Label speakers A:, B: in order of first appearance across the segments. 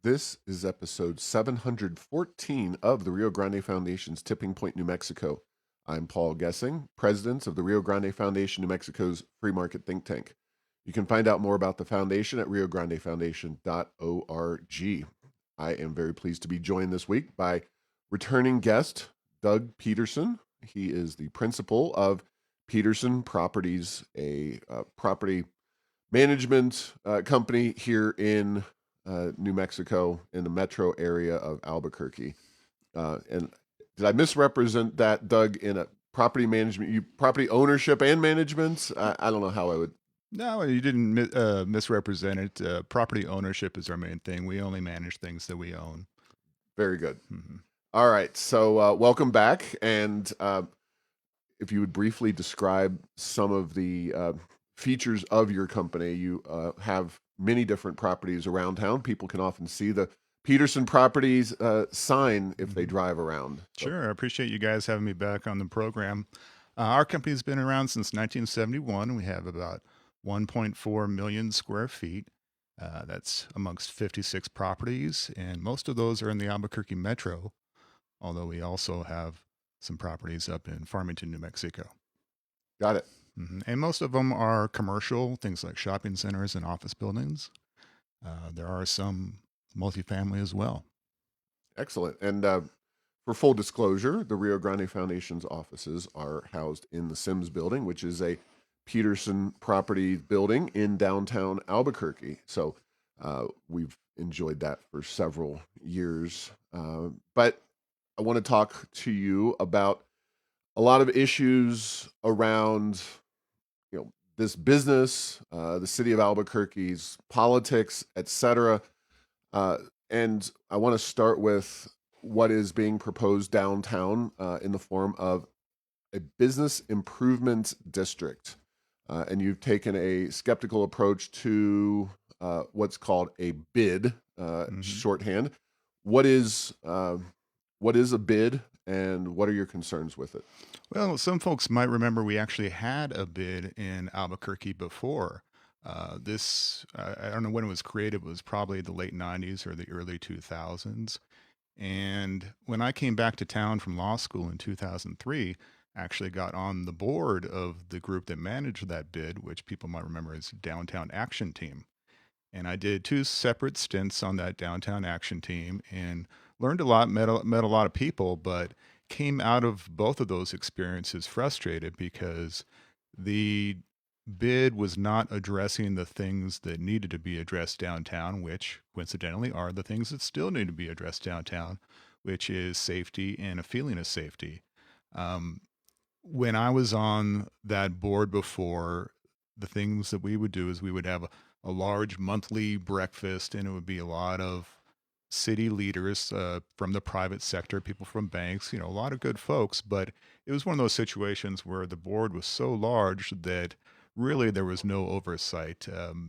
A: This is episode 714 of the Rio Grande Foundation's Tipping Point, New Mexico. I'm Paul Gessing, president of the Rio Grande Foundation, New Mexico's free market think tank. You can find out more about the foundation at riograndefoundation.org. I am very pleased to be joined this week by returning guest Doug Peterson. He is the principal of Peterson Properties, a property management company here in New Mexico in the metro area of Albuquerque. And did I misrepresent that, Doug, in a property management, property ownership and management? I don't know how I would.
B: No, you didn't misrepresent it. Property ownership is our main thing. We only manage things that we own.
A: Very good.
B: Mhm.
A: All right. So welcome back. And if you would briefly describe some of the features of your company, you have many different properties around town. People can often see the Peterson Properties sign if they drive around. So,
B: Sure. I appreciate you guys having me back on the program. Our company's been around since 1971. We have about 1.4 million square feet. That's amongst 56 properties, and most of those are in the Albuquerque metro, although we also have some properties up in Farmington, New Mexico.
A: got it.
B: And most of them are commercial, things like shopping centers and office buildings. There are some multifamily as well.
A: Excellent. And for full disclosure, the Rio Grande Foundation's offices are housed in the Sims building, which is a Peterson property building in downtown Albuquerque. So we've enjoyed that for several years. But I want to talk to you about a lot of issues around, this business, the city of Albuquerque's politics, etc. And I want to start with what is being proposed downtown in the form of a business improvement district. And you've taken a skeptical approach to what's called a bid, shorthand. What is a bid, and what are your concerns with it?
B: Well, some folks might remember we actually had a bid in Albuquerque before. I don't know when it was created, it was probably the late 90s or the early 2000s. And when I came back to town from law school in 2003, actually got on the board of the group that managed that bid, which people might remember as Downtown Action Team. And I did two separate stints on that Downtown Action Team and learned a lot, met a lot of people, but came out of both of those experiences frustrated because the bid was not addressing the things that needed to be addressed downtown, which coincidentally are the things that still need to be addressed downtown, which is safety and a feeling of safety. Um, when I was on that board before, the things that we would do is we would have a large monthly breakfast, and it would be a lot of city leaders from the private sector, people from banks, a lot of good folks. But it was one of those situations where the board was so large that really there was no oversight.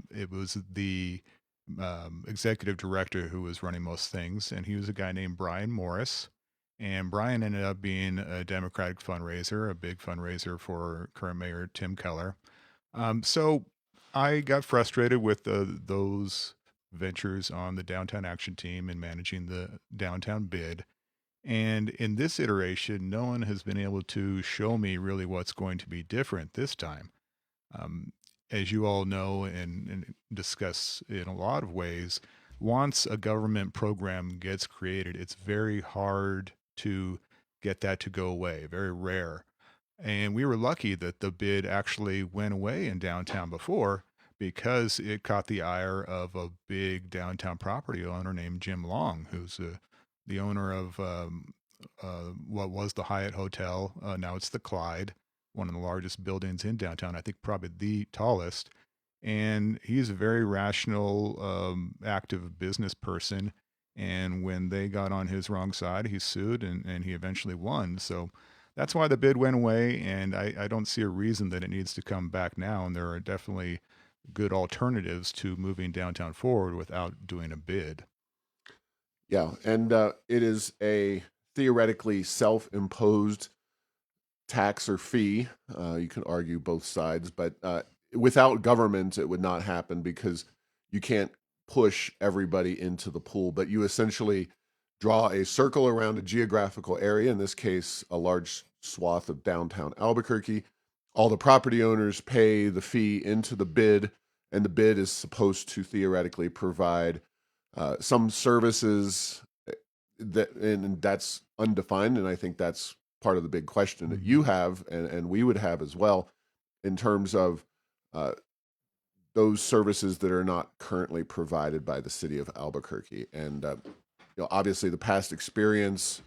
B: It was the executive director who was running most things, and he was a guy named Brian Morris. And Brian ended up being a Democratic fundraiser, a big fundraiser for current mayor Tim Keller. So I got frustrated with those ventures on the downtown action team and managing the downtown bid. And in this iteration, no one has been able to show me really what's going to be different this time. Um, as you all know and discuss in a lot of ways, once a government program gets created, it's very hard to get that to go away, very rare. And we were lucky that the bid actually went away in downtown before because it caught the ire of a big downtown property owner named Jim Long, who's the owner of what was the Hyatt Hotel. Now it's the Clyde, one of the largest buildings in downtown, I think probably the tallest. And he's a very rational, active business person. And when they got on his wrong side, he sued and he eventually won. So that's why the bid went away. And I don't see a reason that it needs to come back now. And there are definitely good alternatives to moving downtown forward without doing a bid.
A: Yeah, and it is a theoretically self-imposed tax or fee. You can argue both sides, but without government, it would not happen because you can't push everybody into the pool, but you essentially draw a circle around a geographical area, in this case, a large swath of downtown Albuquerque. All the property owners pay the fee into the bid, and the bid is supposed to theoretically provide some services and that's undefined. And I think that's part of the big question that you have, and we would have as well, in terms of uh, those services that are not currently provided by the city of Albuquerque. And obviously, the past experience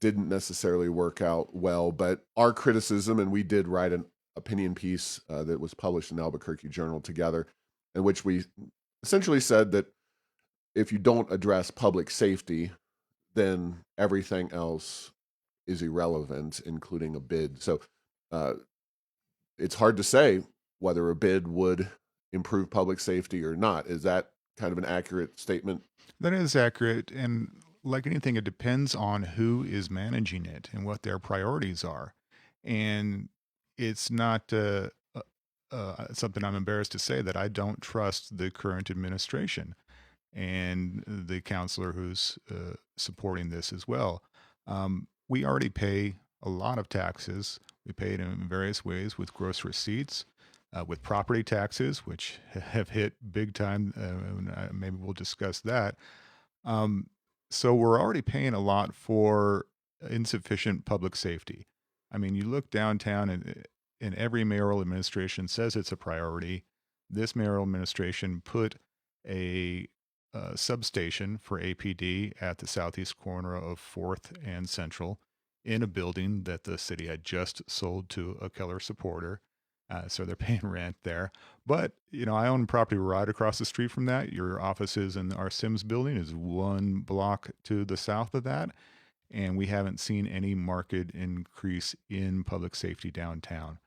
A: didn't necessarily work out well, but our criticism, and we did write an opinion piece that was published in Albuquerque Journal together, in which we essentially said that if you don't address public safety, then everything else is irrelevant, including a bid. So uh, it's hard to say whether a bid would improve public safety or not. Is that kind of an accurate statement?
B: That is accurate. And like anything, it depends on who is managing it and what their priorities are. And it's not something I'm embarrassed to say that I don't trust the current administration and the counselor who's supporting this as well. We already pay a lot of taxes. We pay it in various ways with gross receipts, with property taxes, which have hit big time. Maybe we'll discuss that. Um, so we're already paying a lot for insufficient public safety. I mean, you look downtown, and every mayoral administration says it's a priority. This mayoral administration put a substation for APD at the southeast corner of 4th and Central in a building that the city had just sold to a Keller supporter. So they're paying rent there. But, I own property right across the street from that. Your offices in our Sims building is 1 block to the south of that. And we haven't seen any market increase in public safety downtown.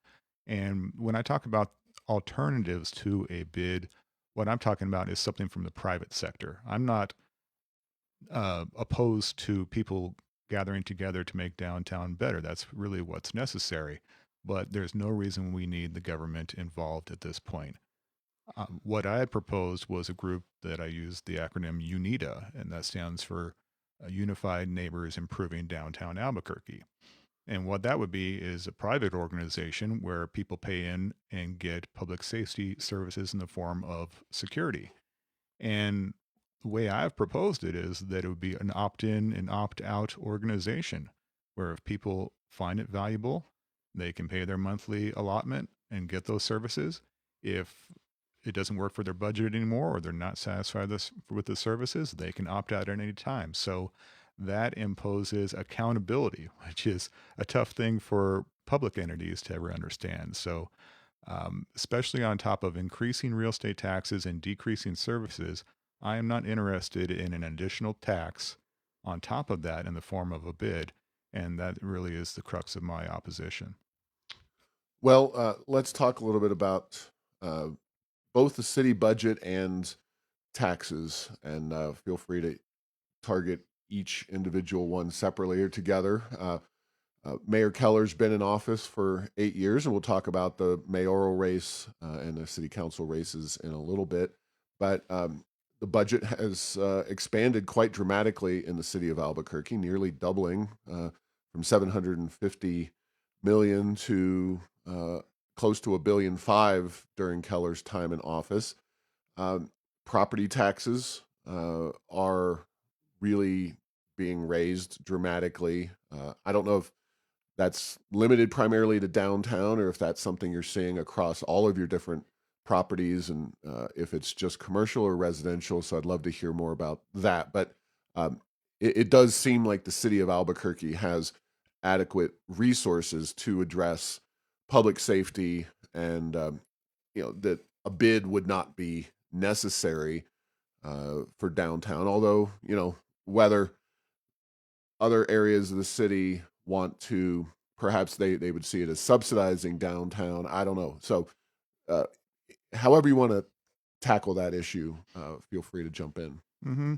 B: And when I talk about alternatives to a bid, what I'm talking about is something from the private sector. I'm not opposed to people gathering together to make downtown better. That's really what's necessary. But there's no reason we need the government involved at this point. What I had proposed was a group that I used the acronym UNITA, and that stands for Unified Neighbors Improving Downtown Albuquerque. And what that would be is a private organization where people pay in and get public safety services in the form of security. And the way I've proposed it is that it would be an opt-in and opt-out organization where if people find it valuable, they can pay their monthly allotment and get those services. If it doesn't work for their budget anymore or they're not satisfied with the services, they can opt out at any time. So that imposes accountability, which is a tough thing for public entities to ever understand. So, especially on top of increasing real estate taxes and decreasing services, I am not interested in an additional tax on top of that in the form of a bid. And that really is the crux of my opposition.
A: Well, let's talk a little bit about both the city budget and taxes, and feel free to target each individual one separately or together. Mayor Keller's been in office for 8 years, and we'll talk about the mayoral race and the city council races in a little bit. But the budget has expanded quite dramatically in the city of Albuquerque, nearly doubling from 750 million to close to $1.5 billion during Keller's time in office. Property taxes are really being raised dramatically. I don't know if that's limited primarily to downtown or if that's something you're seeing across all of your different properties, and if it's just commercial or residential. So I'd love to hear more about that. But it does seem like the city of Albuquerque has adequate resources to address public safety, and that a bid would not be necessary for downtown. Although whether other areas of the city want to, perhaps they would see it as subsidizing downtown. I don't know. So uh, however you want to tackle that issue, feel free to jump in.
B: Mm-hmm.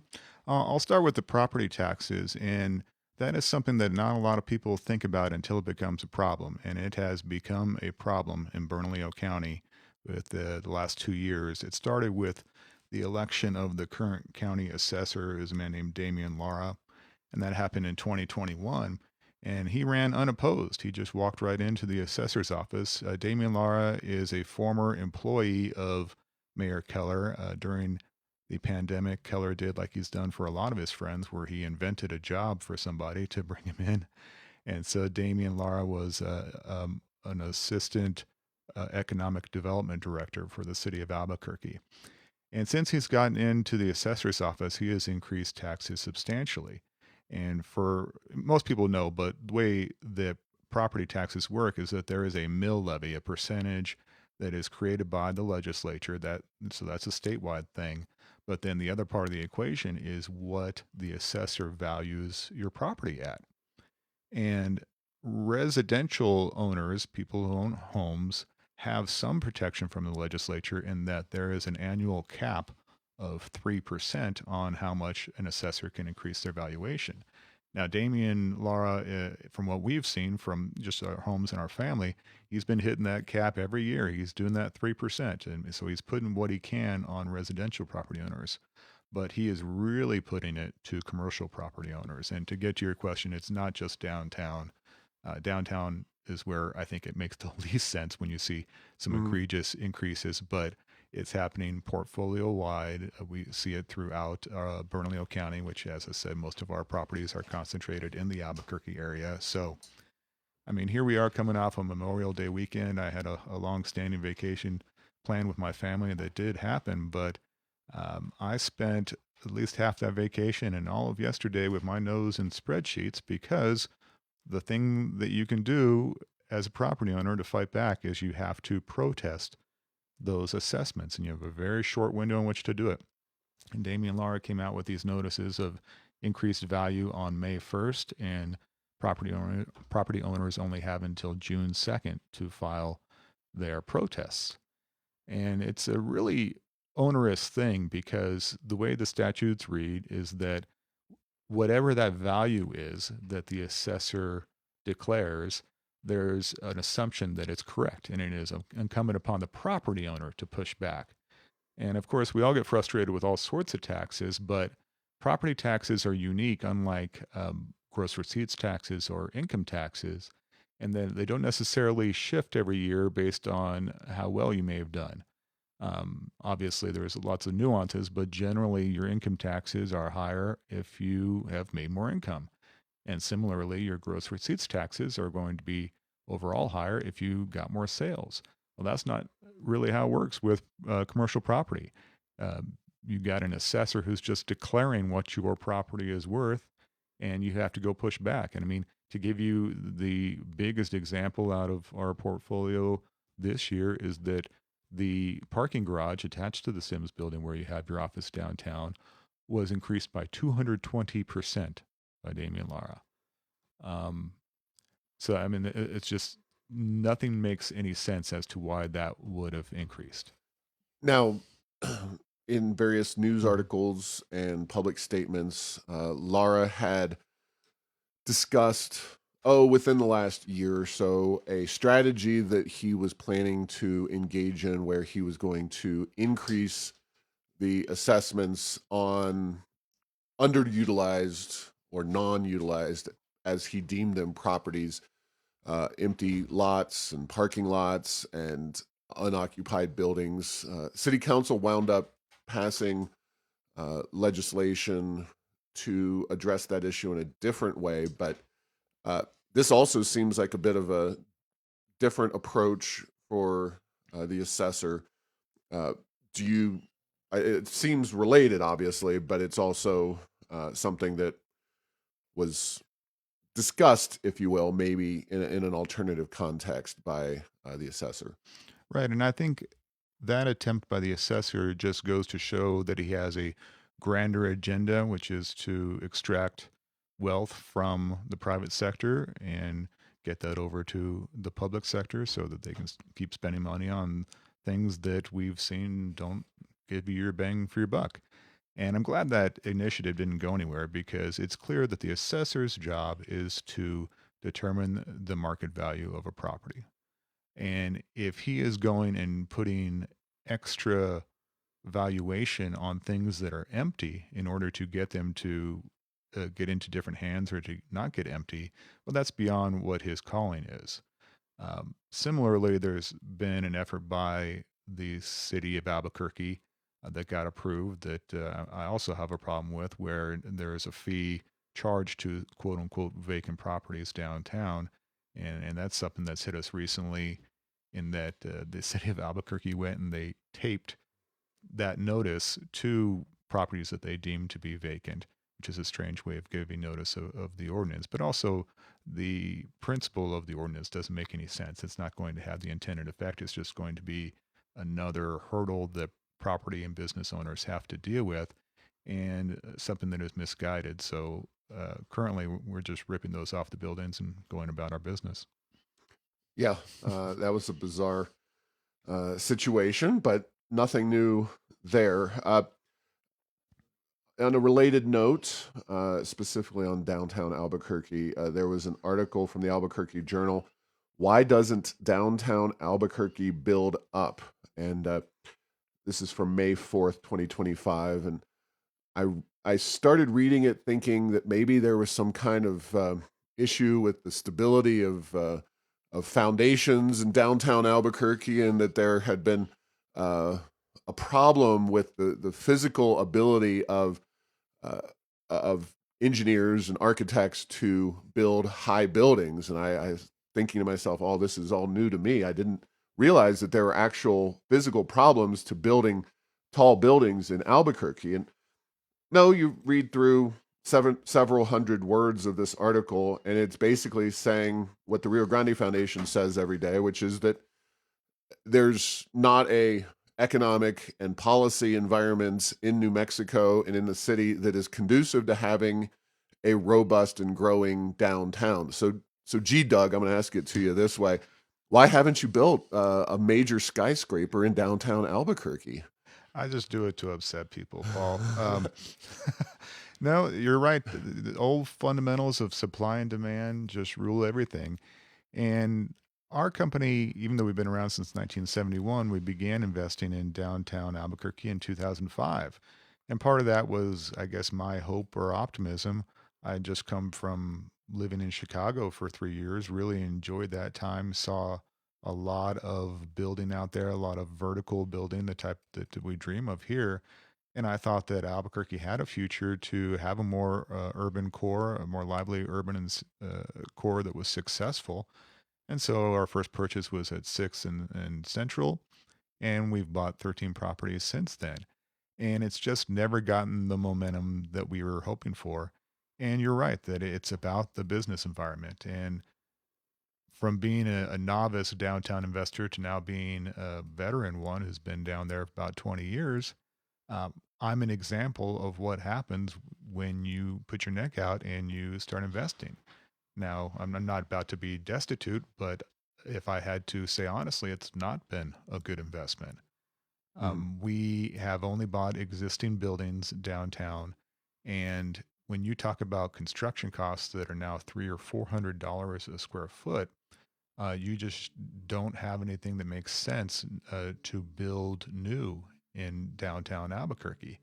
B: I'll start with the property taxes, and that is something that not a lot of people think about until it becomes a problem, and it has become a problem in Bernalillo County with the last 2 years. It started with the election of the current county assessor is a man named Damian Lara, and that happened in 2021. And he ran unopposed. He just walked right into the assessor's office. Damian Lara is a former employee of Mayor Keller. During the pandemic, Keller did like he's done for a lot of his friends, where he invented a job for somebody to bring him in. And so Damian Lara was an assistant economic development director for the city of Albuquerque. And since he's gotten into the assessor's office, he has increased taxes substantially. And for most people know, but the way that property taxes work is that there is a mill levy, a percentage that is created by the legislature. So that's a statewide thing. But then the other part of the equation is what the assessor values your property at. And residential owners, people who own homes, have some protection from the legislature in that there is an annual cap of 3% on how much an assessor can increase their valuation. Now, Damian, Lara, from what we've seen from just our homes and our family, he's been hitting that cap every year. He's doing that 3%. And so he's putting what he can on residential property owners, but he is really putting it to commercial property owners. And to get to your question, it's not just downtown. Downtown is where I think it makes the least sense when you see some egregious increases, but it's happening portfolio wide. We see it throughout Bernalillo County, which, as I said, most of our properties are concentrated in the Albuquerque area. So, I mean, here we are coming off a Memorial Day weekend. I had a long-standing vacation planned with my family that did happen, but I spent at least half that vacation and all of yesterday with my nose in spreadsheets, because the thing that you can do as a property owner to fight back is you have to protest those assessments, and you have a very short window in which to do it. And Damian Lara came out with these notices of increased value on May 1st, and property owners only have until June 2nd to file their protests. And it's a really onerous thing, because the way the statutes read is that whatever that value is that the assessor declares, there's an assumption that it's correct, and it is incumbent upon the property owner to push back. And of course, we all get frustrated with all sorts of taxes, but property taxes are unique, unlike gross receipts taxes or income taxes, and then they don't necessarily shift every year based on how well you may have done. Obviously, there's lots of nuances, but generally your income taxes are higher if you have made more income. And similarly, your gross receipts taxes are going to be overall higher if you got more sales. Well, that's not really how it works with commercial property. You got an assessor who's just declaring what your property is worth, and you have to go push back. And I mean, to give you the biggest example out of our portfolio this year is that the parking garage attached to the Sims building where you have your office downtown was increased by 220% by Damian Lara. So, I mean, it's just nothing makes any sense as to why that would have increased.
A: Now, in various news articles and public statements, Lara had discussed, within the last year or so, a strategy that he was planning to engage in where he was going to increase the assessments on underutilized or non-utilized, as he deemed them, properties, empty lots and parking lots and unoccupied buildings. City Council wound up passing legislation to address that issue in a different way, but this also seems like a bit of a different approach for the assessor. Do you? It seems related, obviously, but it's also something that was discussed, if you will, maybe in an alternative context by the assessor.
B: Right. And I think that attempt by the assessor just goes to show that he has a grander agenda, which is to extract wealth from the private sector and get that over to the public sector so that they can keep spending money on things that we've seen don't give you your bang for your buck. And I'm glad that initiative didn't go anywhere, because it's clear that the assessor's job is to determine the market value of a property. And if he is going and putting extra valuation on things that are empty in order to get them to get into different hands or to not get empty, well, that's beyond what his calling is. Similarly, there's been an effort by the city of Albuquerque that got approved that I also have a problem with, where there is a fee charged to quote unquote vacant properties downtown. And that's something that's hit us recently in that the city of Albuquerque went and they taped that notice to properties that they deemed to be vacant, which is a strange way of giving notice of the ordinance. But also, the principle of the ordinance doesn't make any sense. It's not going to have the intended effect. It's just going to be another hurdle that property and business owners have to deal with, and something that is misguided. So currently, we're just ripping those off the buildings and going about our business.
A: Yeah, that was a bizarre situation, but nothing new there. On a related note, specifically on downtown Albuquerque, there was an article from the Albuquerque Journal. Why doesn't downtown Albuquerque build up? And this is from May 4th, 2025. And I started reading it thinking that maybe there was some kind of issue with the stability of foundations in downtown Albuquerque, and that there had been a problem with the physical ability uh, of engineers and architects to build high buildings. And I was thinking to myself, oh, this is all new to me. I didn't realize that there were actual physical problems to building tall buildings in Albuquerque. And no, you read through several hundred words of this article, and it's basically saying what the Rio Grande Foundation says every day, which is that there's not a economic and policy environments in New Mexico and in the city that is conducive to having a robust and growing downtown. So, gee, Doug, I'm going to ask it to you this way: why haven't you built a major skyscraper in downtown Albuquerque?
B: I just do it to upset people, Paul. No, you're right. The old fundamentals of supply and demand just rule everything. And our company, even though we've been around since 1971, we began investing in downtown Albuquerque in 2005. And part of that was, I guess, my hope or optimism. I had just come from living in Chicago for 3 years, really enjoyed that time, saw a lot of building out there, a lot of vertical building, the type that we dream of here. And I thought that Albuquerque had a future to have a more urban core, a more lively urban core that was successful. And so our first purchase was at 6 and Central, and we've bought 13 properties since then. And it's just never gotten the momentum that we were hoping for. And you're right that it's about the business environment. And from being a novice downtown investor to now being a veteran one who's been down there for about 20 years, I'm an example of what happens when you put your neck out and you start investing. Now, I'm not about to be destitute, but if I had to say honestly, it's not been a good investment.
A: Mhm.
B: We have only bought existing buildings downtown, and when you talk about construction costs that are now $300 or $400 a square foot, you just don't have anything that makes sense to build new in downtown Albuquerque.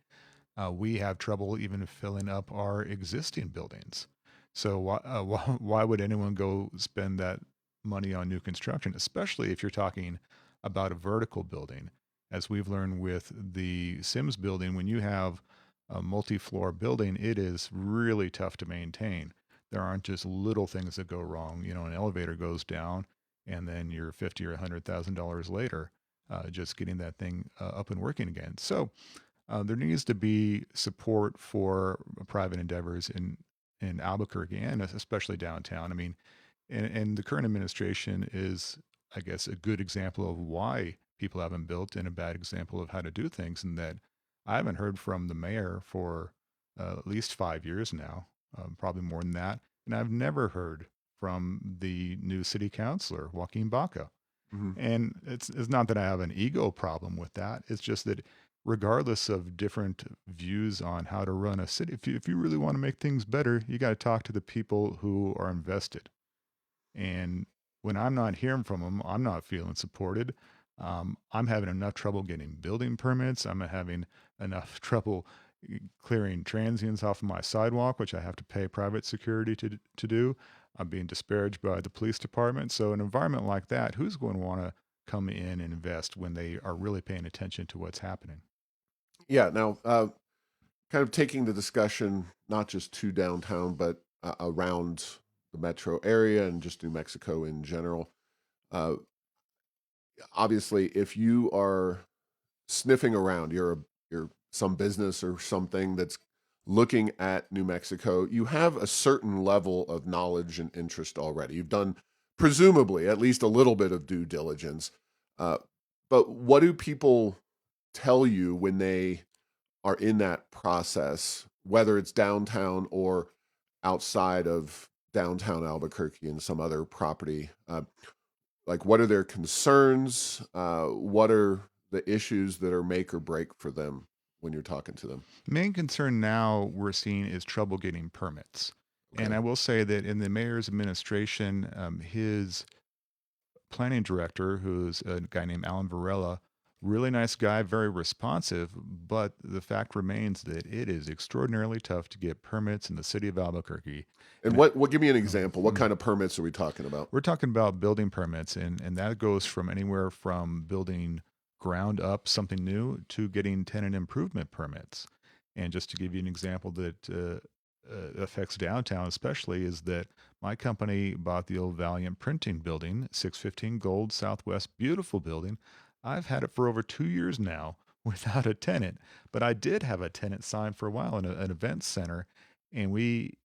B: We have trouble even filling up our existing buildings. So why would anyone go spend that money on new construction, especially if you're talking about a vertical building? As we've learned with the Sims building, when you have a multi-floor building, it is really tough to maintain. There aren't just little things that go wrong. You know, an elevator goes down, and then you're 50 or $100,000 later, just getting that thing up and working again. So there needs to be support for private endeavors in Albuquerque and especially downtown. I mean, and the current administration is, I guess, a good example of why people haven't built and a bad example of how to do things. And that I haven't heard from the mayor for at least 5 years now, probably more than that. And I've never heard from the new city councilor, Joaquin Baca.
A: Mhm.
B: And it's not that I have an ego problem with that. It's just that regardless of different views on how to run a city, if you really want to make things better, you got to talk to the people who are invested. And when I'm not hearing from them, I'm not feeling supported. I'm having enough trouble getting building permits. I'm having enough trouble clearing transients off of my sidewalk, which I have to pay private security to do. I'm being disparaged by the police department. So, an environment like that, who's going to want to come in and invest when they are really paying attention to what's happening?
A: Yeah. Now, kind of taking the discussion not just to downtown, but around the metro area and just New Mexico in general. Uh, Obviously, if you are sniffing around, you're some business or something that's looking at New Mexico, you have a certain level of knowledge and interest already. You've done presumably at least a little bit of due diligence. Uh, but what do people tell you when they are in that process, whether it's downtown or outside of downtown Albuquerque and some other property? Like, what are their concerns? What are the issues that are make or break for them when you're talking to them?
B: Main concern now we're seeing is trouble getting permits. And
A: Okay.
B: I will say that in the mayor's administration, his planning director, who's a guy named Alan Varela, really nice guy, very responsive, but the fact remains that it is extraordinarily tough to get permits in the city of Albuquerque.
A: And
B: And
A: what give me an
B: um,
A: example. What kind of permits are we talking about?
B: we're talking about building permits, and that goes from anywhere from building ground up something new to getting tenant improvement permits. And just to give you an example that affects downtown, especially, is that my company bought the old Valiant Printing building, 615 Gold Southwest, beautiful building. I've had it for over 2 years now without a tenant, but I did have a tenant sign for a while in an event center, and we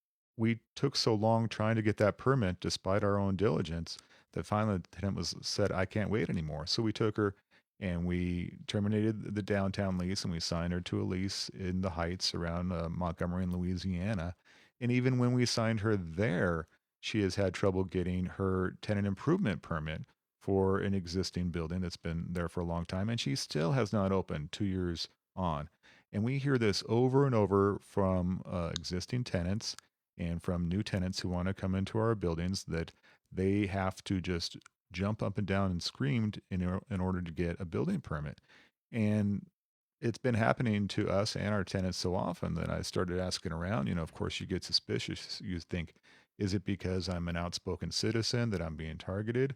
B: took so long trying to get that permit despite our own diligence that finally the tenant was said, I can't wait anymore. So we took her and we terminated the downtown lease and we signed her to a lease in the Heights around Montgomery in Louisiana. And even when we signed her there, she has had trouble getting her tenant improvement permit for an existing building that's been there for a long time. And she still has not opened 2 years on. And we hear this over and over from existing tenants and from new tenants who want to come into our buildings that they have to just jump up and down and screamed in order to get a building permit. And it's been happening to us and our tenants so often that I started asking around. Of course, you get suspicious. You think, is it because I'm an outspoken citizen that I'm being targeted?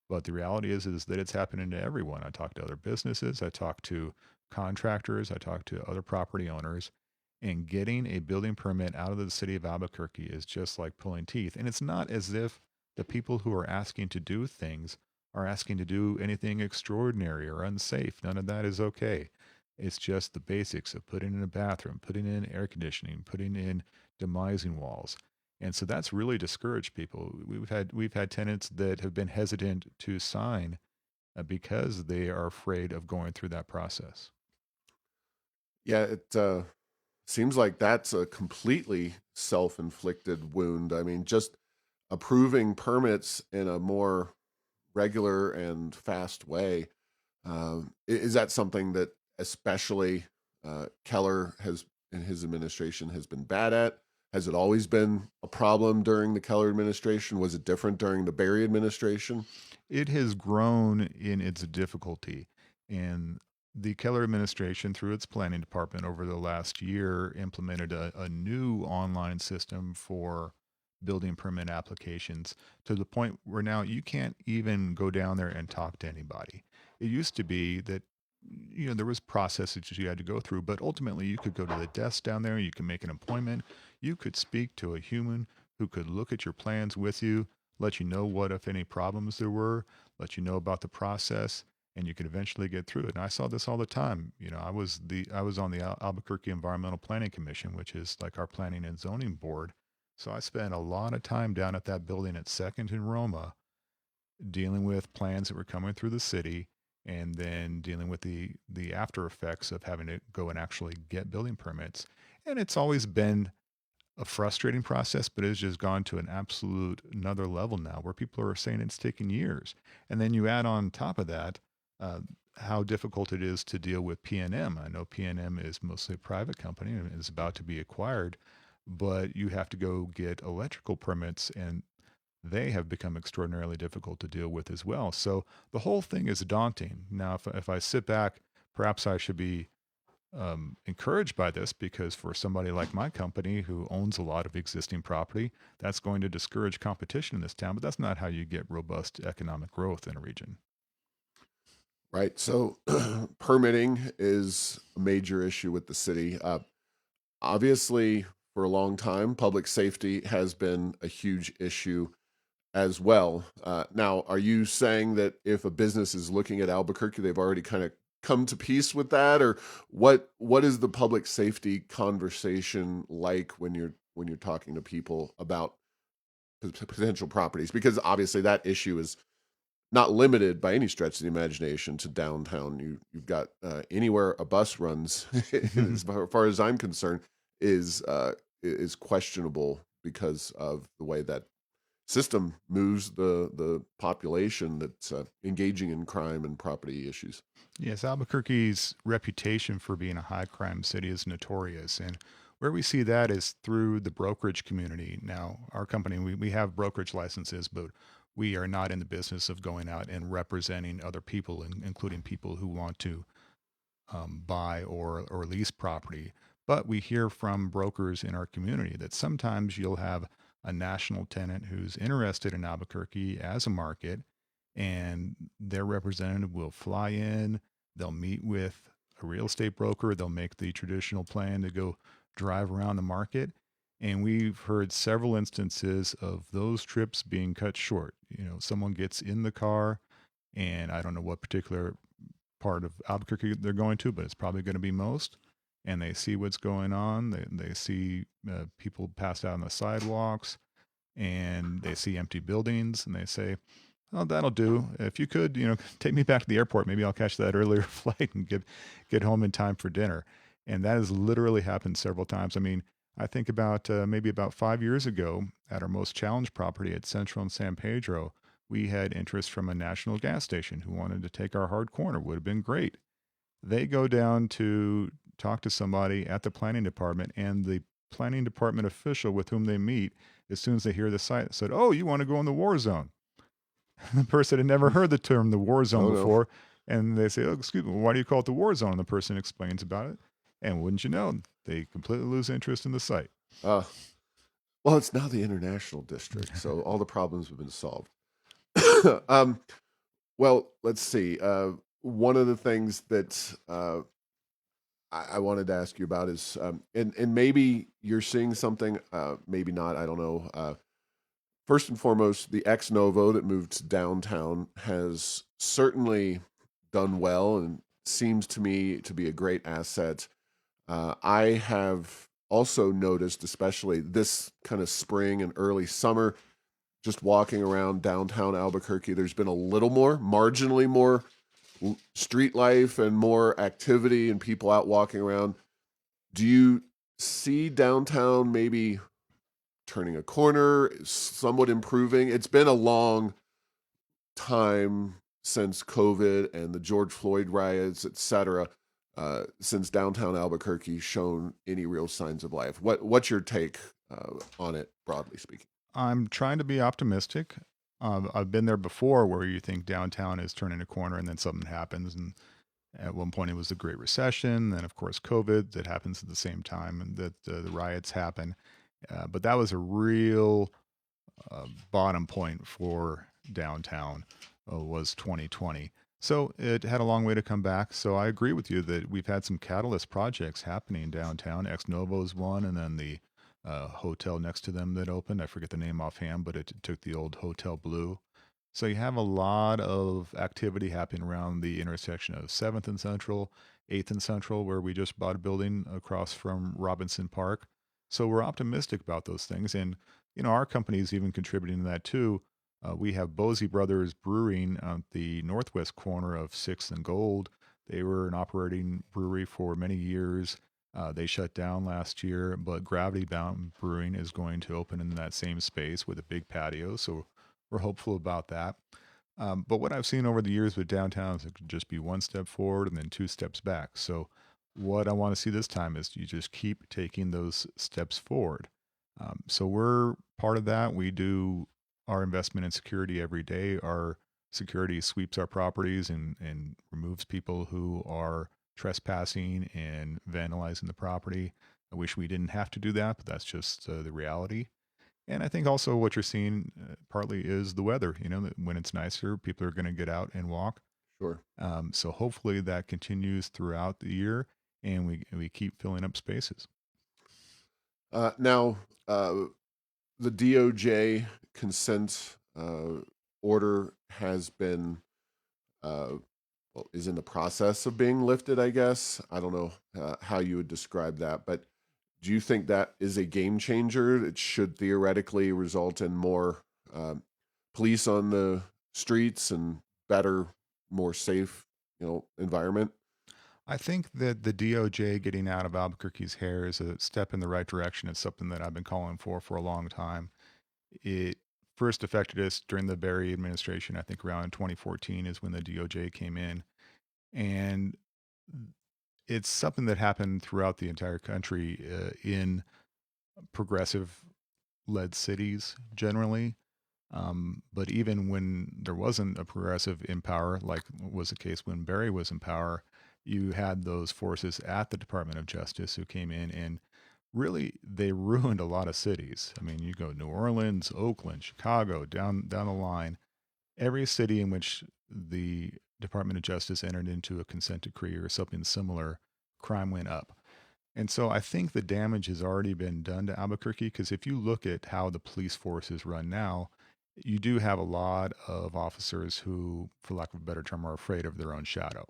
B: But the reality is that it's happening to everyone. I talk to other businesses, I talk to contractors, I talk to other property owners, and getting a building permit out of the city of Albuquerque is just like pulling teeth. And it's not as if the people who are asking to do things are asking to do anything extraordinary or unsafe. None of that is okay. It's just the basics of putting in a bathroom, putting in air conditioning, putting in demising walls. And so that's really discouraged people. We've had tenants that have been hesitant to sign because they are afraid of going through that process.
A: Yeah, it seems like that's a completely self-inflicted wound. I mean, just approving permits in a more regular and fast way. Is that something that especially Keller has in his administration has been bad at? Has it always been a problem during the Keller administration? Was it different during the Barry administration?
B: It has grown in its difficulty. And the Keller administration, through its planning department over the last year, implemented a new online system for building permit applications to the point where now you can't even go down there and talk to anybody. It used to be that there was processes you had to go through, but ultimately you could go to the desk down there, you can make an appointment, you could speak to a human who could look at your plans with you, let you know what, if any, problems there were, let you know about the process, and you could eventually get through it. And I saw this all the time. I was on the Albuquerque Environmental Planning Commission, which is like our planning and zoning board. So I spent a lot of time down at that building at Second and Roma dealing with plans that were coming through the city and then dealing with the after effects of having to go and actually get building permits. And it's always been a frustrating process, but it's just gone to an absolute another level now where people are saying it's taking years. And then you add on top of that uh, how difficult it is to deal with PNM. I know PNM is mostly a private company and is about to be acquired, but you have to go get electrical permits, and they have become extraordinarily difficult to deal with as well. So the whole thing is daunting. Now, if I sit back, perhaps I should be encouraged by this, because for somebody like my company who owns a lot of existing property, that's going to discourage competition in this town. But that's not how you get robust economic growth in a region.
A: Right. So permitting is a major issue with the city. Obviously, for a long time, public safety has been a huge issue as well. Now, are you saying that if a business is looking at Albuquerque, they've already kind of come to peace with that, or what is the public safety conversation like when you're talking to people about potential properties? Because obviously that issue is not limited by any stretch of the imagination to downtown. You've got anywhere a bus runs, as far as I'm concerned, is questionable because of the way that system moves the population that's engaging in crime and property issues.
B: Yes, Albuquerque's reputation for being a high crime city is notorious. And where we see that is through the brokerage community. Now, our company, we have brokerage licenses, but we are not in the business of going out and representing other people, including people who want to buy or lease property. But we hear from brokers in our community that sometimes you'll have a national tenant who's interested in Albuquerque as a market, and their representative will fly in. They'll meet with a real estate broker. They'll make the traditional plan to go drive around the market. And we've heard several instances of those trips being cut short. You know, someone gets in the car, and I don't know what particular part of Albuquerque they're going to, but it's probably going to be most. And they see what's going on. They see people passed out on the sidewalks, and they see empty buildings, and they say, "Oh, that'll do. If you could, take me back to the airport. Maybe I'll catch that earlier flight and get home in time for dinner." And that has literally happened several times. I mean, I think about maybe about 5 years ago at our most challenged property at Central and San Pedro, we had interest from a national gas station who wanted to take our hard corner. Would have been great. They go down to talk to somebody at the planning department, and the planning department official with whom they meet, as soon as they hear the site, said, "Oh, you want to go in the war zone?" The person had never heard the term the war zone
A: Oh no.
B: before. And they say, "Oh, excuse me, why do you call it the war zone?" And the person explains about it. And wouldn't you know, they completely lose interest in the site.
A: Uh, well, it's now the international district, so all the problems have been solved. um, well, let's see. One of the things that I wanted to ask you about is, and maybe you're seeing something, maybe not. I don't know. First and foremost, the ex novo that moved to downtown has certainly done well and seems to me to be a great asset. I have also noticed, especially this kind of spring and early summer, just walking around downtown Albuquerque, there's been a little more, marginally more street life and more activity and people out walking around. Do you see downtown maybe turning a corner, somewhat improving? It's been a long time since COVID and the George Floyd riots, et cetera, since downtown Albuquerque shown any real signs of life. What's your take on it, broadly speaking?
B: I'm trying to be optimistic. I've been there before where you think downtown is turning a corner and then something happens. And at one point it was the Great Recession. Then, of course, COVID that happens at the same time, and that the riots happen. But that was a real bottom point for downtown, was 2020. So it had a long way to come back. So I agree with you that we've had some catalyst projects happening downtown. Ex Novo is one, and then the hotel next to them that opened. I forget the name offhand, but it took the old Hotel Blue. So you have a lot of activity happening around the intersection of 7th and Central, 8th and Central, where we just bought a building across from Robinson Park. So we're optimistic about those things. And, our company is even contributing to that too. We have Bosey Brothers Brewing at the northwest corner of 6th and Gold. They were an operating brewery for many years. They shut down last year, but Gravity Bound Brewing is going to open in that same space with a big patio. So we're hopeful about that. But what I've seen over the years with downtown is it could just be one step forward and then two steps back. So what I want to see this time is you just keep taking those steps forward. So we're part of that. We do our investment in security every day. Our security sweeps our properties and removes people who are trespassing and vandalizing the property. I wish we didn't have to do that, but that's just the reality. And I think also what you're seeing partly is the weather. You know, that when it's nicer, people are going to get out and walk.
A: Sure.
B: So hopefully that continues throughout the year, and we keep filling up spaces.
A: Now, the DOJ consent order has been, uh, well, is in the process of being lifted, I guess. I don't know how you would describe that, but do you think that is a game changer? It should theoretically result in more police on the streets and better, more safe, environment.
B: I think that the DOJ getting out of Albuquerque's hair is a step in the right direction. It's something that I've been calling for a long time. It first affected us during the Barry administration. I think around 2014 is when the DOJ came in, and it's something that happened throughout the entire country in progressive led cities generally. But even when there wasn't a progressive in power, like was the case when Barry was in power, you had those forces at the Department of Justice who came in and really they ruined a lot of cities. I mean, you go New Orleans, Oakland, Chicago, down the line. Every city in which the Department of Justice entered into a consent decree or something similar, crime went up. And so I think the damage has already been done to Albuquerque because if you look at how the police force is run now, you do have a lot of officers who, for lack of a better term, are afraid of their own shadow.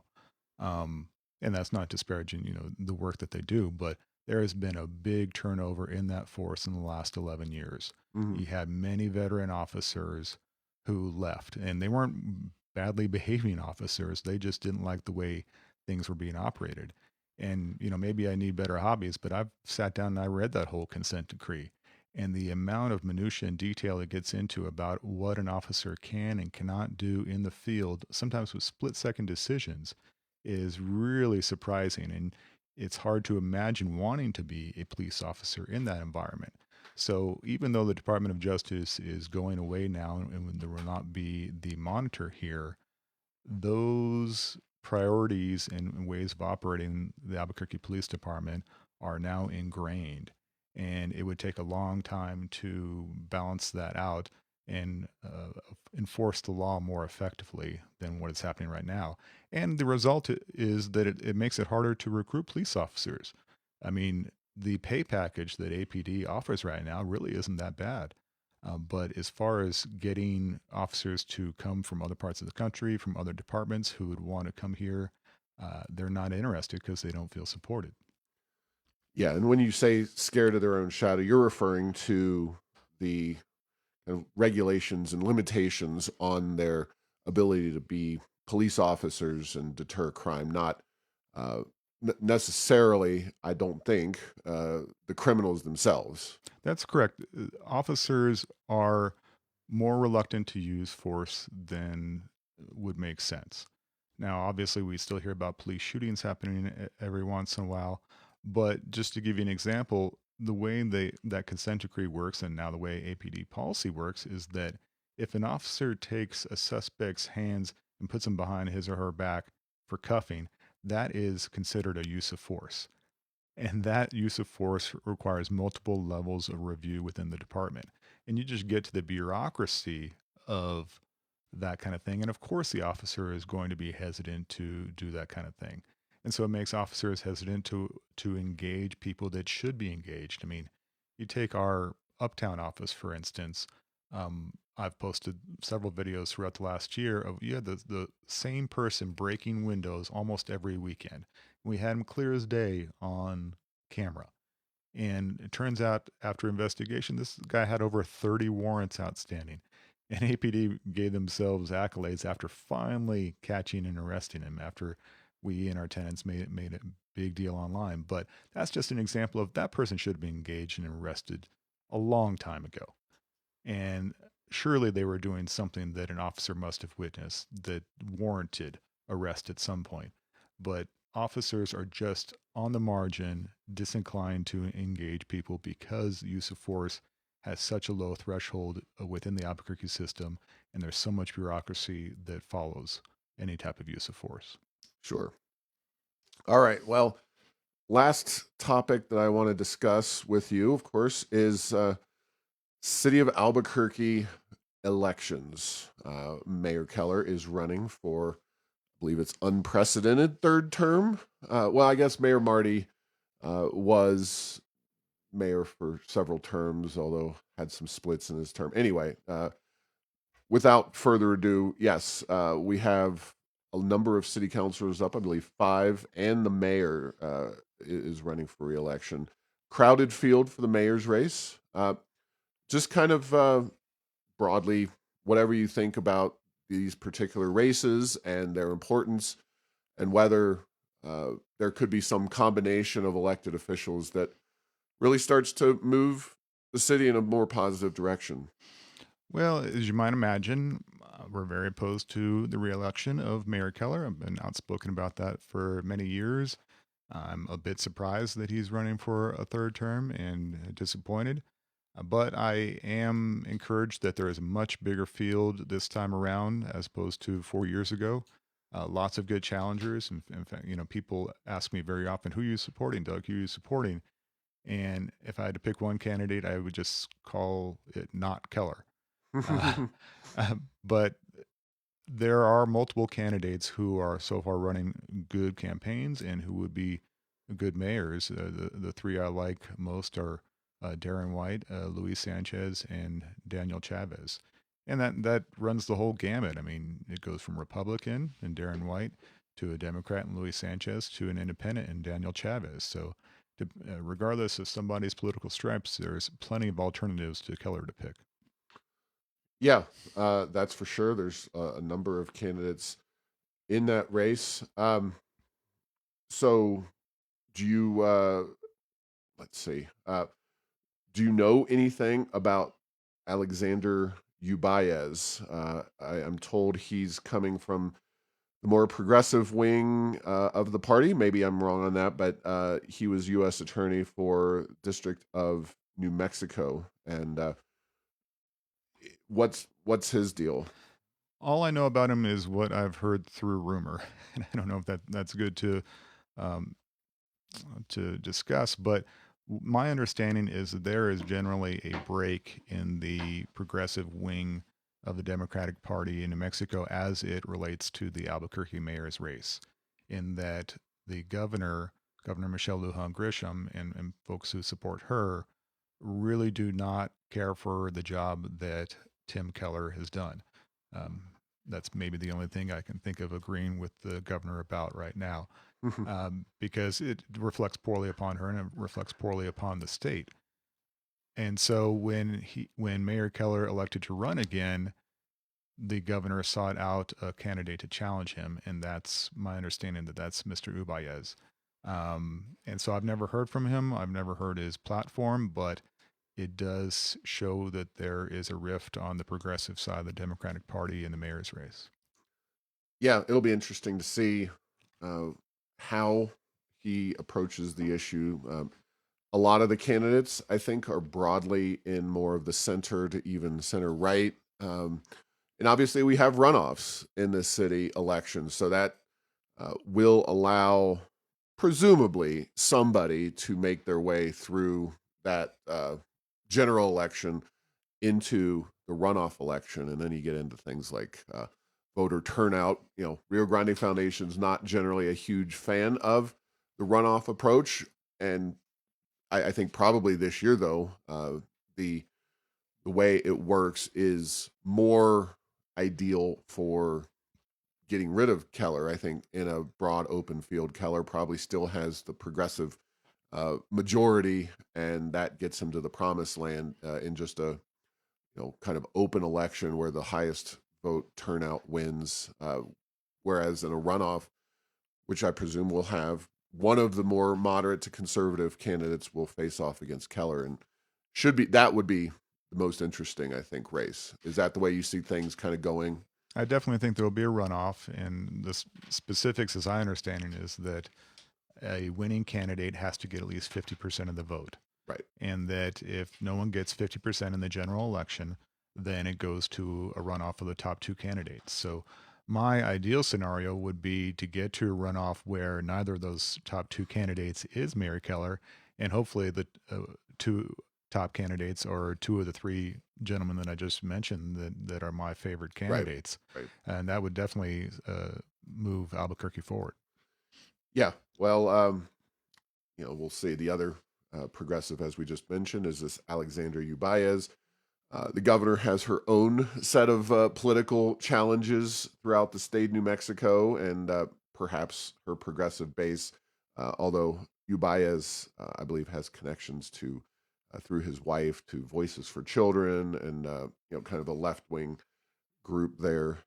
B: Um, and that's not disparaging, the work that they do, but there has been a big turnover in that force in the last 11 years.
A: Hmm.
B: You had many veteran officers who left, and they weren't badly behaving officers. They just didn't like the way things were being operated. And, maybe I need better hobbies, but I've sat down and I read that whole consent decree and the amount of minutia and detail it gets into about what an officer can and cannot do in the field, sometimes with split second decisions, is really surprising. And it's hard to imagine wanting to be a police officer in that environment. So even though the Department of Justice is going away now and there will not be the monitor here, those priorities and ways of operating the Albuquerque Police Department are now ingrained. And it would take a long time to balance that out and enforce the law more effectively than what is happening right now. And the result is that it makes it harder to recruit police officers. I mean, the pay package that APD offers right now really isn't that bad. But as far as getting officers to come from other parts of the country, from other departments who would want to come here, they're not interested because they don't feel supported.
A: Yeah, and when you say scared of their own shadow, you're referring to the regulations and limitations on their ability to be police officers and deter crime, not uh, necessarily, I don't think, the criminals themselves.
B: That's correct. Officers are more reluctant to use force than would make sense. Now, obviously, we still hear about police shootings happening every once in a while, but just to give you an example, the way that consent decree works and now the way APD policy works is that if an officer takes a suspect's hands and puts them behind his or her back for cuffing, that is considered a use of force. And that use of force requires multiple levels of review within the department. And you just get to the bureaucracy of that kind of thing. And of course, the officer is going to be hesitant to do that kind of thing. And so it makes officers hesitant to engage people that should be engaged. I mean, you take our uptown office, for instance. I've posted several videos throughout the last year of you had the same person breaking windows almost every weekend. We had him clear as day on camera. And it turns out after investigation, this guy had over 30 warrants outstanding. And APD gave themselves accolades after finally catching and arresting him after we and our tenants made a big deal online. But that's just an example of that person should have been engaged and arrested a long time ago. And surely they were doing something that an officer must have witnessed that warranted arrest at some point. But officers are just on the margin disinclined to engage people because use of force has such a low threshold within the Albuquerque system, and there's so much bureaucracy that follows any type of use of force.
A: Sure. All right. Well, last topic that I want to discuss with you, of course, is City of Albuquerque elections. Mayor Keller is running for, I believe it's unprecedented third term. Well, I guess Mayor Marty was mayor for several terms, although had some splits in his term. Anyway, without further ado, yes, we have a number of city councilors up, I believe 5, and the mayor is running for re-election. Crowded field for the mayor's race. Just kind of broadly, whatever you think about these particular races and their importance, and whether there could be some combination of elected officials that really starts to move the city in a more positive direction.
B: Well, as you might imagine, we're very opposed to the reelection of Mayor Keller. I've been outspoken about that for many years. I'm a bit surprised that he's running for a third term and disappointed. But I am encouraged that there is a much bigger field this time around as opposed to 4 years ago. Lots of good challengers. In fact, people ask me very often, "Who are you supporting, Doug? Who are you supporting?" And if I had to pick one candidate, I would just call it not Keller. Uh, but there are multiple candidates who are so far running good campaigns and who would be good mayors. The three I like most are Darren White, Luis Sanchez, and Daniel Chavez. And that runs the whole gamut. I mean, it goes from Republican and Darren White to a Democrat and Luis Sanchez to an independent and Daniel Chavez. So, regardless of somebody's political stripes, there's plenty of alternatives to Keller to pick.
A: Yeah, that's for sure. There's a number of candidates in that race. So, do you, let's see, do you know anything about Alexander Ubaez? I'm told he's coming from the more progressive wing of the party. Maybe I'm wrong on that, but he was U.S. Attorney for District of New Mexico. And what's his deal?
B: All I know about him is what I've heard through rumor, and I don't know if that's good um, to discuss. But my understanding is that there is generally a break in the progressive wing of the Democratic Party in New Mexico as it relates to the Albuquerque mayor's race, in that the Governor Michelle Lujan Grisham, and folks who support her really do not care for the job that Tim Keller has done. Um, that's maybe the only thing I can think of agreeing with the governor about right now, because it reflects poorly upon her and it reflects poorly upon the state. And so when Mayor Keller elected to run again, the governor sought out a candidate to challenge him, and that's my understanding that's Mr. Ubaez. And so I've never heard from him. I've never heard his platform, but it does show that there is a rift on the progressive side of the Democratic Party in the mayor's race.
A: Yeah, it'll be interesting to see uh, how he approaches the issue. A lot of the candidates, I think, are broadly in more of the center to even center right. And obviously, we have runoffs in this city election, so that will allow, presumably, somebody to make their way through that general election into the runoff election, and then you get into things like voter turnout. Rio Grande Foundation's not generally a huge fan of the runoff approach, and I think probably this year though, the way it works is more ideal for getting rid of Keller. I think in a broad open field, Keller probably still has the progressive majority, and that gets him to the promised land in just a kind of open election where the highest vote turnout wins. Whereas in a runoff, which I presume will have one of the more moderate to conservative candidates will face off against Keller, and that would be the most interesting, I think, race. Is that the way you see things kind of going?
B: I definitely think there will be a runoff, and the specifics, as I understand it, is that a winning candidate has to get at least 50% of the vote.
A: Right.
B: and that if no one gets 50% in the general election, then it goes to a runoff of the top two candidates. So my ideal scenario would be to get to a runoff where neither of those top two candidates is Mary Keller, and hopefully the two top candidates are two of the three gentlemen that I just mentioned that are my favorite
A: Right.
B: candidates.
A: Right.
B: And that would definitely move Albuquerque forward.
A: Yeah. Well, we'll see. The other progressive, as we just mentioned, is this Alexandra Ubaez. The governor has her own set of political challenges throughout the state of New Mexico, and perhaps her progressive base, although Ubaez, I believe, has connections to through his wife to Voices for Children, and kind of a left wing group there.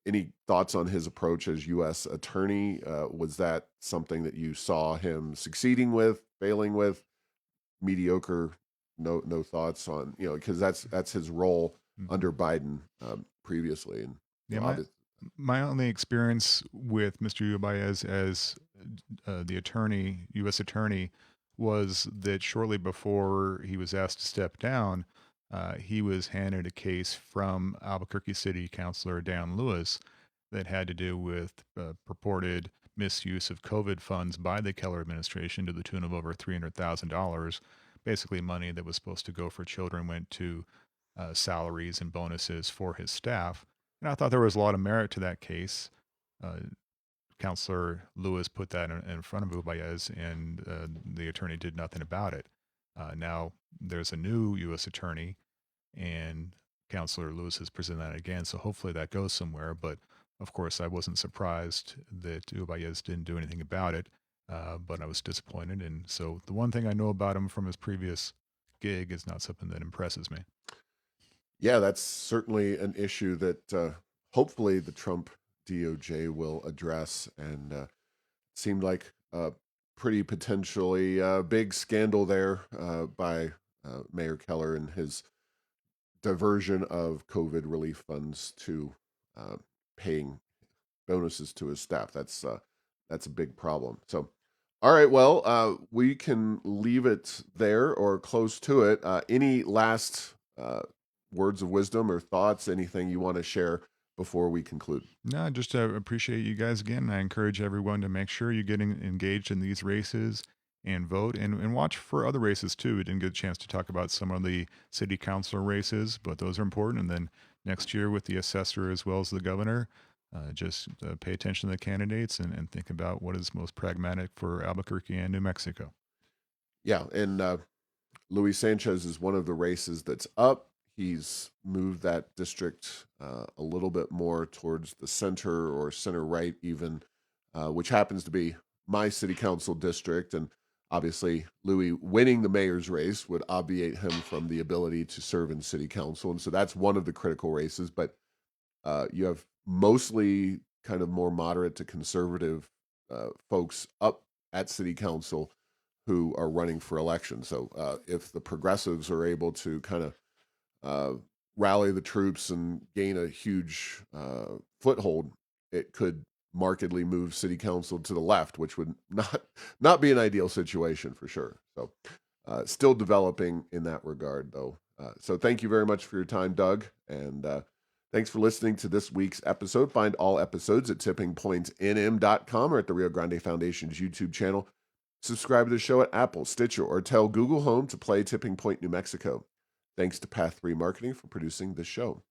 A: Any thoughts on his approach as U.S. attorney? Was that something that you saw him succeeding with, failing with, mediocre? No thoughts on, because that's his role under Biden previously, and
B: Yeah, my only experience with Mr. Ubaez as the attorney, U.S. attorney, was that shortly before he was asked to step down, he was handed a case from Albuquerque City Councilor Dan Lewis that had to do with purported misuse of COVID funds by the Keller administration to the tune of over $300,000. Basically, money that was supposed to go for children went to salaries and bonuses for his staff. And I thought there was a lot of merit to that case. Uh, Counselor Lewis put that in front of Ubaez, and the attorney did nothing about it. Now there's a new U.S. attorney, and Counselor Lewis has presented that again, so hopefully that goes somewhere. But of course, I wasn't surprised that Ubaez didn't do anything about it, but I was disappointed. And so the one thing I know about him from his previous gig is not something that impresses me.
A: Yeah, that's certainly an issue that hopefully the Trump DOJ will address. And seemed like a pretty potentially big scandal there by Mayor Keller and his diversion of COVID relief funds to paying bonuses to his staff. That's a big problem. So, all right, well, we can leave it there or close to it. Any last words of wisdom or thoughts? Anything you want to share before we conclude?
B: No, I just appreciate you guys again. I encourage everyone to make sure you're getting engaged in these races and vote and watch for other races too. We didn't get a chance to talk about some of the city council races, but those are important. And then next year with the assessor as well as the governor, just pay attention to the candidates and think about what is most pragmatic for Albuquerque and New Mexico.
A: Yeah, and Luis Sanchez is one of the races that's up. He's moved that district a little bit more towards the center or center right, even, which happens to be my city council district. And obviously, Louis winning the mayor's race would obviate him from the ability to serve in city council. And so that's one of the critical races. But you have mostly kind of more moderate to conservative folks up at city council who are running for election. So if the progressives are able to kind of rally the troops and gain a huge foothold, it could markedly move city council to the left, which would not be an ideal situation for sure. So still developing in that regard, though. So thank you very much for your time, Doug, and thanks for listening to this week's episode. Find all episodes at tippingpointsnm.com or at the Rio Grande Foundation's YouTube channel. Subscribe to the show at Apple, Stitcher, or tell Google Home to play Tipping Point New Mexico. Thanks to Path 3 Marketing for producing this show.